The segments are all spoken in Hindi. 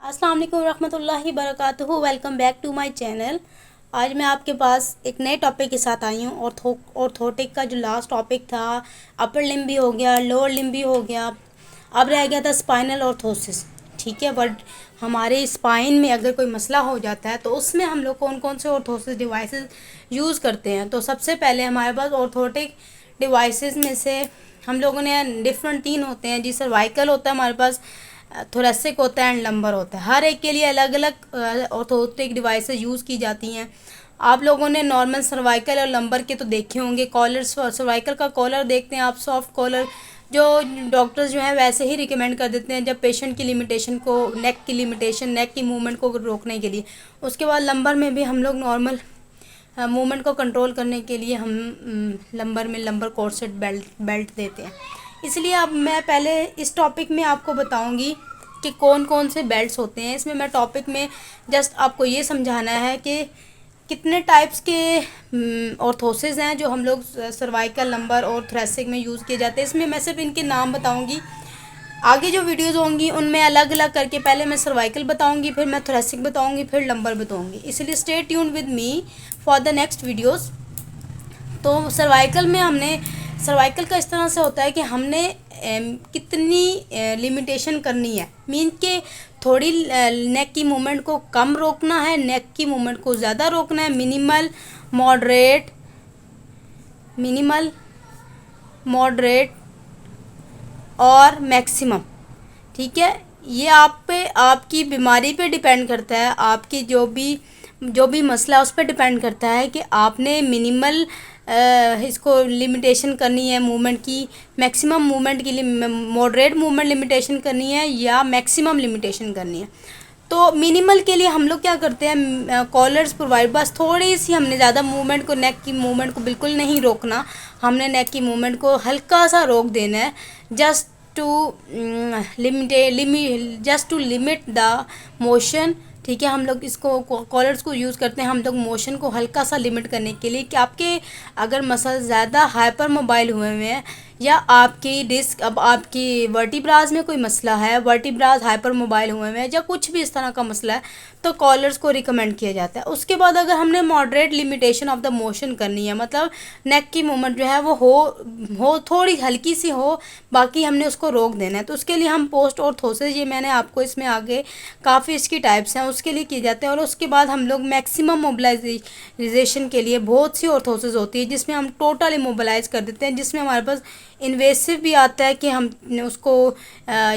अस्सलाम वालेकुम रहमतुल्लाहि बरकातुहू। Welcome back to my channel. आज मैं आपके पास एक नए टॉपिक के साथ आई हूँ। ऑर्थोटिक का जो लास्ट टॉपिक था, अपर लिम्ब भी हो गया, लोअर लिम्ब भी हो गया, अब रह गया था स्पाइनल ऑर्थोसिस। ठीक है, बट हमारे स्पाइन में अगर कोई मसला हो जाता है तो उसमें हम लोग कौन कौन से ऑर्थोसिस डिवाइसेस यूज़ करते हैं। तो सबसे पहले हमारे पास ऑर्थोटिक डिवाइसेस में से हम लोगों ने डिफरेंट 3 होते हैं जी। सर्वाइकल होता है हमारे पास, थोरेसिक होता है एंड लंबर होता है। हर एक के लिए अलग अलग ऑर्थोटिक डिवाइसेस यूज़ की जाती हैं। आप लोगों ने नॉर्मल सर्वाइकल और लंबर के तो देखे होंगे। कॉलर्स, सर्वाइकल का कॉलर देखते हैं आप, सॉफ्ट कॉलर जो डॉक्टर्स जो हैं वैसे ही रिकमेंड कर देते हैं जब पेशेंट की लिमिटेशन को, नेक की लिमिटेशन, नेक की मूवमेंट को रोकने के लिए। उसके बाद लंबर में भी हम लोग नॉर्मल मूवमेंट को कंट्रोल करने के लिए हम लंबर में लंबर कॉर्सेट बेल्ट देते हैं। इसलिए अब मैं पहले इस टॉपिक में आपको बताऊंगी कि कौन कौन से बेल्ट्स होते हैं। इसमें मैं टॉपिक में जस्ट आपको ये समझाना है कि कितने टाइप्स के ऑर्थोसिस हैं जो हम लोग सर्वाइकल, लंबर और थोरेसिक में यूज़ किए जाते हैं। इसमें मैं सिर्फ इनके नाम बताऊंगी। आगे जो वीडियोज़ होंगी उनमें अलग अलग करके पहले मैं सर्वाइकल बताऊंगी, फिर मैं थोरेसिक बताऊंगी, फिर लंबर बताऊंगी। इसलिए stay tune with me for the next videos. तो सर्वाइकल में हमने, सर्वाइकल का इस तरह से होता है कि हमने कितनी लिमिटेशन करनी है। मीन के थोड़ी नेक की मूवमेंट को कम रोकना है, नेक की मूवमेंट को ज़्यादा रोकना है। मिनिमल, मॉडरेट, मॉडरेट और मैक्सिमम। ठीक है, ये आप पे, आपकी बीमारी पे डिपेंड करता है, आपकी जो भी मसला उस पर डिपेंड करता है कि आपने मिनिमल इसको लिमिटेशन करनी है मूवमेंट की, मैक्सिमम मूवमेंट की, मॉडरेट मूवमेंट लिमिटेशन करनी है या मैक्सिमम लिमिटेशन करनी है। तो मिनिमल के लिए हम लोग क्या करते हैं, कॉलर्स प्रोवाइड, बस थोड़ी सी हमने ज़्यादा मूवमेंट को, नेक की मूवमेंट को बिल्कुल नहीं रोकना। हमने नेक की मूवमेंट को हल्का सा रोक देना है, just to limit the motion. ठीक है, हम लोग इसको कॉलर्स को यूज़ करते हैं हम लोग मोशन को हल्का सा लिमिट करने के लिए कि आपके अगर मसल ज़्यादा हाइपर मोबाइल हुए हुए हैं या आपकी डिस्क, अब आपकी वर्टिब्राज में कोई मसला है, वर्टिब्राज हाइपर मोबाइल हुए हुए हैं या कुछ भी इस तरह का मसला है, तो कॉलर्स को रिकमेंड किया जाता है। उसके बाद अगर हमने moderate limitation of the motion करनी है, मतलब नेक की मूवमेंट जो है वो हो थोड़ी हल्की सी हो, बाकी हमने उसको रोक देना है, तो उसके लिए हम पोस्ट ऑर्थोसिस, ये मैंने आपको इसमें आगे काफ़ी इसकी टाइप्स हैं, उसके लिए किए जाते हैं। और उसके बाद हम लोग मैक्सिमम मोबिलाइजेशन के लिए बहुत सी ऑर्थोसिस होती है जिसमें हम टोटल इमोबिलाइज कर देते हैं, जिसमें हमारे पास इन्वेसिव भी आता है कि हम उसको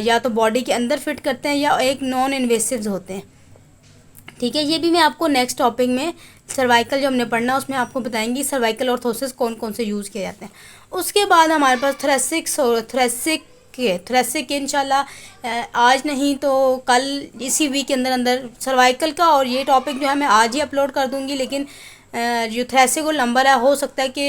या तो बॉडी के अंदर फिट करते हैं या एक नॉन इन्वेसिव होते हैं। ठीक है, ये भी मैं आपको नेक्स्ट टॉपिक में, सर्वाइकल जो हमने पढ़ना उसमें आपको बताएंगी सर्वाइकल ऑर्थोसिस कौन कौन से यूज़ किए जाते हैं। उसके बाद हमारे पास थोरेसिक इंशाल्लाह आज नहीं तो कल, इसी वीक के अंदर अंदर सर्वाइकल का और ये टॉपिक जो है मैं आज ही अपलोड कर दूंगी। लेकिन जो थोरेसिक और लंबर है हो सकता है कि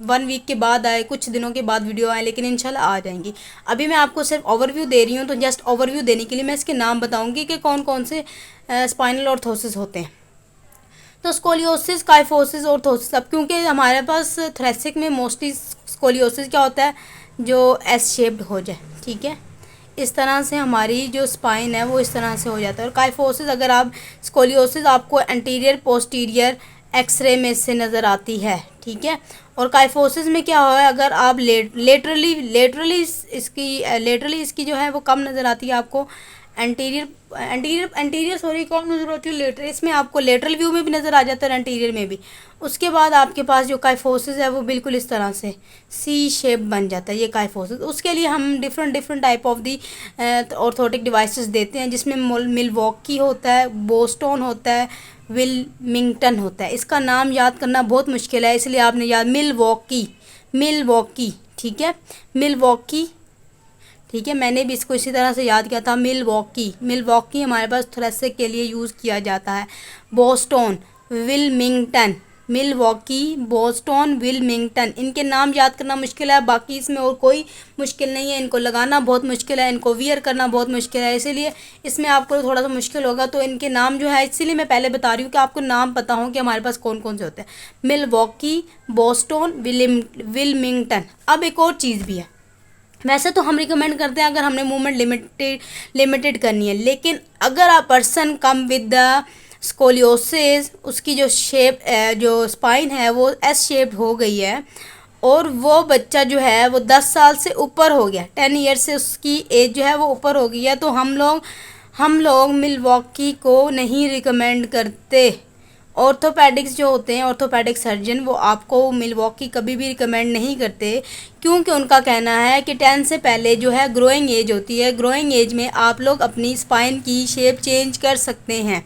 1 वीक के बाद आए, कुछ दिनों के बाद वीडियो आए, लेकिन इंशाल्लाह आ जाएंगी। अभी मैं आपको सिर्फ ओवरव्यू दे रही हूँ, तो जस्ट ओवरव्यू देने के लिए मैं इसके नाम बताऊँगी कि कौन कौन से स्पाइनल ऑर्थोसिस होते हैं। तो स्कोलियोसिस, काइफोसिस, ऑर्थोसिस। अब क्योंकि हमारे पास थोरेसिक में मोस्टली स्कोलियोसिस क्या होता है, जो एस शेप्ड हो जाए। ठीक है, इस तरह से हमारी जो स्पाइन है वो इस तरह से हो जाता है। और काइफोसिस, अगर आप स्कोलियोसिस आपको एंटीरियर पोस्टीरियर एक्सरे में से नज़र आती है। ठीक है, और काइफोसिस में क्या हुआ है, अगर आप लेटरली इसकी जो है वो कम नज़र आती है आपको, एंटीरियर सॉरी कौन नज़र आती है, लेटर, इसमें आपको लेटरल व्यू में भी नज़र आ जाता है, एंटीरियर में भी। उसके बाद आपके पास जो काइफोसिस है वो बिल्कुल इस तरह से सी शेप बन जाता है, ये काइफोसिस। उसके लिए हम different type of the orthotic devices देते हैं, जिसमें मिलवॉकी होता है, बोस्टोन होता है, विलमिंगटन होता है। इसका नाम याद करना बहुत मुश्किल है, इसलिए आपने याद, मिलवॉकी। ठीक है, मिलवॉकी। ठीक है, मैंने भी इसको इसी तरह से याद किया था, मिलवॉकी हमारे पास थोरेसिक के लिए यूज़ किया जाता है। Boston, Wilmington, Milwaukee, Boston, Wilmington, इनके नाम याद करना मुश्किल है, बाकी इसमें और कोई मुश्किल नहीं है। इनको लगाना बहुत मुश्किल है, इनको वियर करना बहुत मुश्किल है, इसीलिए इसमें आपको थोड़ा सा मुश्किल होगा। तो इनके नाम जो है, इसीलिए मैं पहले बता रही हूँ कि आपको नाम पता हो कि हमारे पास कौन कौन से होते हैं, मिलवॉकी, बोस्टन, विलमिंगटन। अब एक और चीज़ भी है, वैसे तो हम रिकमेंड करते हैं अगर हमने मूवमेंट लिमिटेड करनी है, लेकिन अगर आप person come with the scoliosis, उसकी जो शेप जो स्पाइन है वो एस शेप हो गई है, और वो बच्चा जो है वो 10 साल से ऊपर हो गया, 10 ईयर से उसकी एज जो है वो ऊपर हो गई है, तो हम लोग मिल्वॉकी को नहीं रिकमेंड करते। ऑर्थोपेडिक्स जो होते हैं, ऑर्थोपेडिक सर्जन, वो आपको मिल्वॉकी कभी भी रिकमेंड नहीं करते, क्योंकि उनका कहना है कि 10 से पहले जो है ग्रोइंग एज होती है, ग्रोइंग एज में आप लोग अपनी स्पाइन की शेप चेंज कर सकते हैं।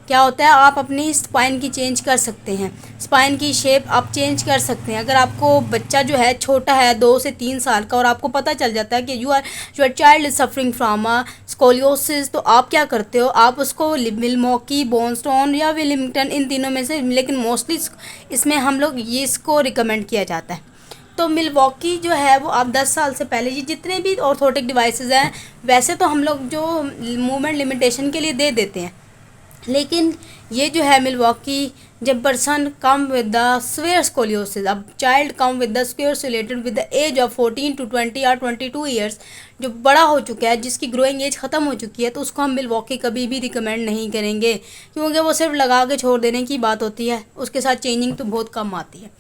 क्या होता है, आप अपनी स्पाइन की चेंज कर सकते हैं, स्पाइन की शेप आप चेंज कर सकते हैं। अगर आपको बच्चा जो है छोटा है 2 से 3 साल का और आपको पता चल जाता है कि your child is suffering from scoliosis, तो आप क्या करते हो, आप उसको मिल्वॉकी, बोनस्टोन या विलिंगटन, इन तीनों में से, लेकिन मोस्टली इसमें हम लोग ये इसको रिकमेंड किया जाता है। तो मिल्वॉकी जो है वो आप 10 साल से पहले, ये जितने भी ऑर्थोटिक डिवाइसेस हैं वैसे तो हम लोग जो मूवमेंट लिमिटेशन के लिए दे देते हैं, लेकिन ये जो है मिल्वॉकी, जब person come with the square scoliosis, अब child come with the square related with the age of 14 to 20 और 22 ईयर्स, जो बड़ा हो चुका है, जिसकी ग्रोइंग एज ख़त्म हो चुकी है, तो उसको हम मिल्वॉकी कभी भी रिकमेंड नहीं करेंगे, क्योंकि वो सिर्फ लगा के छोड़ देने की बात होती है, उसके साथ चेंजिंग तो बहुत कम आती है।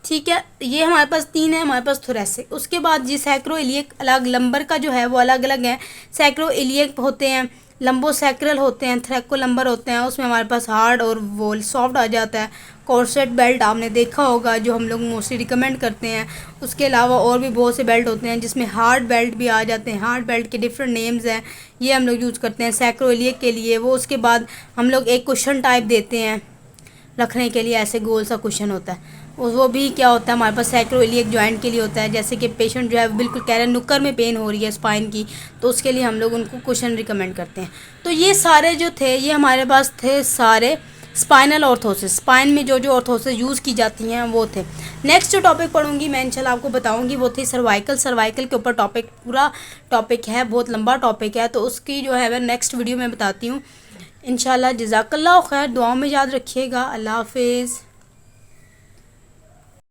ठीक है, ये हमारे पास 3 है, हमारे पास थोरेसिक। उसके बाद जी सैक्रोइलियक अलग, लंबर का जो है वो अलग अलग है। सैक्रोइलियक होते हैं, लंबोसैक्रल होते हैं, थ्रैकोलंबर होते हैं, उसमें हमारे पास हार्ड और वो सॉफ्ट आ जाता है। कॉर्सेट बेल्ट आपने देखा होगा जो हम लोग मोस्टली रिकमेंड करते हैं। उसके अलावा और भी बहुत से बेल्ट होते हैं जिसमें हार्ड बेल्ट भी आ जाते हैं। हार्ड बेल्ट के डिफरेंट नेम्स हैं, ये हम लोग यूज़ करते हैं सैक्रोइलियक के लिए। वो उसके बाद हम लोग एक कुशन टाइप देते हैं रखने के लिए, ऐसे गोल सा कुशन होता है, वो भी क्या होता है हमारे पास सैक्रोइलियक जॉइंट के लिए होता है। जैसे कि पेशेंट जो है बिल्कुल कह रहे हैं नुक्कर में पेन हो रही है स्पाइन की, तो उसके लिए हम लोग उनको कुशन रिकमेंड करते हैं। तो ये सारे जो थे, ये हमारे पास थे सारे स्पाइनल ऑर्थोसिस, स्पाइन में जो जो ऑर्थोसिस यूज़ की जाती हैं वो थे। नेक्स्ट जो टॉपिक पढ़ूंगी मैं इंशाल्लाह आपको बताऊंगी वो थी सर्वाइकल। सर्वाइकल के ऊपर टॉपिक, पूरा टॉपिक है, बहुत लंबा टॉपिक है, तो उसकी जो है मैं नेक्स्ट वीडियो में बताती हूँ इंशाल्लाह। जज़ाकल्लाह खैर, दुआओं में याद रखिएगा। अल्लाह हाफिज़।